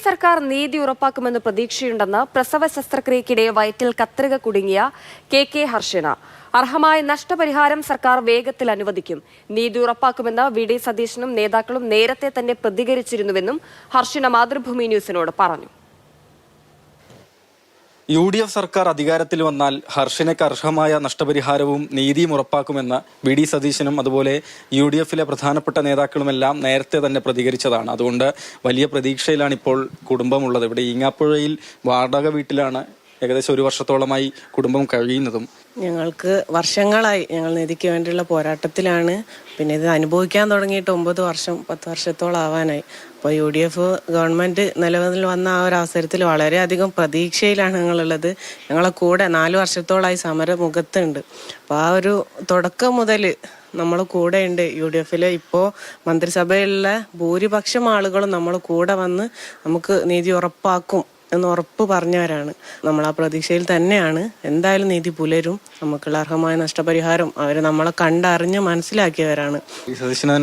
സർക്കാർ നീതി ഉറപ്പാക്കുമെന്ന് പ്രതീക്ഷയുണ്ടെന്ന് പ്രസവ ശസ്ത്രക്രിയയ്ക്കിടെ വയറ്റിൽ കത്രിക കുടുങ്ങിയ കെ ഹർഷന. അർഹമായ നഷ്ടപരിഹാരം സർക്കാർ വേഗത്തിൽ അനുവദിക്കും. നീതി ഉറപ്പാക്കുമെന്ന് വി.ഡി. സതീശനും നേതാക്കളും നേരത്തെ തന്നെ പ്രതികരിച്ചിരുന്നുവെന്നും ഹർഷന മാതൃഭൂമി ന്യൂസിനോട് പറഞ്ഞു. UDF സർക്കാർ അധികാരത്തിൽ വന്നാൽ ഹർഷനയ്ക്ക് അർഹമായ നഷ്ടപരിഹാരവും നീതിയും ഉറപ്പാക്കുമെന്ന് വി.ഡി. സതീശനും അതുപോലെ UDF പ്രധാനപ്പെട്ട നേതാക്കളുമെല്ലാം നേരത്തെ തന്നെ പ്രതികരിച്ചതാണ്. അതുകൊണ്ട് വലിയ പ്രതീക്ഷയിലാണ് ഇപ്പോൾ കുടുംബമുള്ളത്. ഇവിടെ ഈങ്ങാപ്പുഴയിൽ വാടക വീട്ടിലാണ് ഏകദേശം 1 വർഷത്തോളമായി കുടുംബം കഴിയുന്നതും. ഞങ്ങൾക്ക് വർഷങ്ങളായി ഞങ്ങൾ നീതിക്ക് വേണ്ടിയുള്ള പോരാട്ടത്തിലാണ്. പിന്നെ ഇത് അനുഭവിക്കാൻ തുടങ്ങിയിട്ട് 9 വർഷം 10 വർഷത്തോളം ആവാനായി. അപ്പോൾ UDF ഗവൺമെന്റ് നിലവിൽ വന്ന ആ ഒരു അവസരത്തിൽ വളരെയധികം പ്രതീക്ഷയിലാണ് ഞങ്ങളുള്ളത്. ഞങ്ങളെ കൂടെ 4 വർഷത്തോളമായി സമരമുഖത്തുണ്ട്. അപ്പോൾ ആ ഒരു തുടക്കം മുതൽ നമ്മൾ കൂടെ ഉണ്ട്. UDF ഇപ്പോൾ മന്ത്രിസഭയിലുള്ള ഭൂരിപക്ഷം ആളുകളും നമ്മൾ കൂടെ വന്ന് നമുക്ക് നീതി ഉറപ്പാക്കും എന്ന് ഉറപ്പ് പറഞ്ഞവരാണ്. നമ്മൾ ആ പ്രതീക്ഷയിൽ തന്നെയാണ്. എന്തായാലും നീതി പുലരും. നമുക്കുള്ള അർഹമായ നഷ്ടപരിഹാരം അവർ നമ്മളെ കണ്ടറിഞ്ഞ് മനസ്സിലാക്കിയവരാണ്.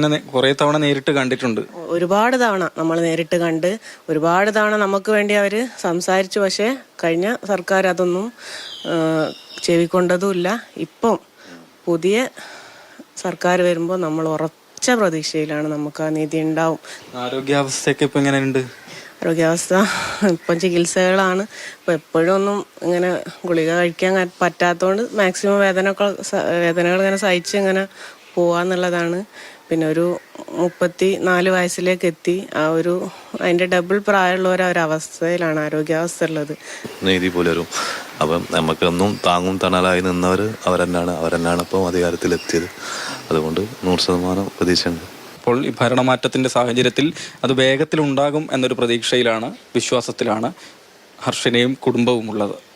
തന്നെ കുറെ തവണ നേരിട്ട് കണ്ടിട്ടുണ്ട്. ഒരുപാട് തവണ നമ്മൾ നേരിട്ട് കണ്ട്, ഒരുപാട് തവണ നമുക്ക് വേണ്ടി അവർ സംസാരിച്ചു. പക്ഷേ കഴിഞ്ഞ സർക്കാർ അതൊന്നും ചെവിക്കൊണ്ടതുമില്ല. ഇപ്പം പുതിയ സർക്കാർ വരുമ്പോൾ നമ്മൾ ഉറച്ച പ്രതീക്ഷയിലാണ് നമുക്ക് ആ നീതി ഉണ്ടാവും. ആരോഗ്യാവസ്ഥയൊക്കെ ഇപ്പൊ എങ്ങനെയുണ്ട്? ആരോഗ്യാവസ്ഥ ഇപ്പം ചികിത്സകളാണ്. ഇപ്പം എപ്പോഴും ഒന്നും ഇങ്ങനെ ഗുളിക കഴിക്കാൻ പറ്റാത്തതുകൊണ്ട് മാക്സിമം വേദനകൾ ഇങ്ങനെ സഹിച്ച് ഇങ്ങനെ പോവാന്നുള്ളതാണ്. പിന്നെ ഒരു 34 വയസ്സിലേക്ക് എത്തി. അതിൻ്റെ ഡബിൾ പ്രായമുള്ള ഒരവസ്ഥയിലാണ് ആരോഗ്യാവസ്ഥ ഉള്ളത്. നീതി പുലരും. അപ്പം നമുക്കൊന്നും താങ്ങും തണലായി നിന്നവർ അവരെന്നാണ് ഇപ്പം അധികാരത്തിലെത്തിയത്. അതുകൊണ്ട് 100% പ്രതീക്ഷയുണ്ട്. ഇപ്പോൾ ഈ ഭരണമാറ്റത്തിന്റെ സാഹചര്യത്തിൽ അത് വേഗത്തിൽ ഉണ്ടാകും എന്നൊരു പ്രതീക്ഷയിലാണ്, വിശ്വാസത്തിലാണ് ഹർഷനയും കുടുംബവും ഉള്ളത്.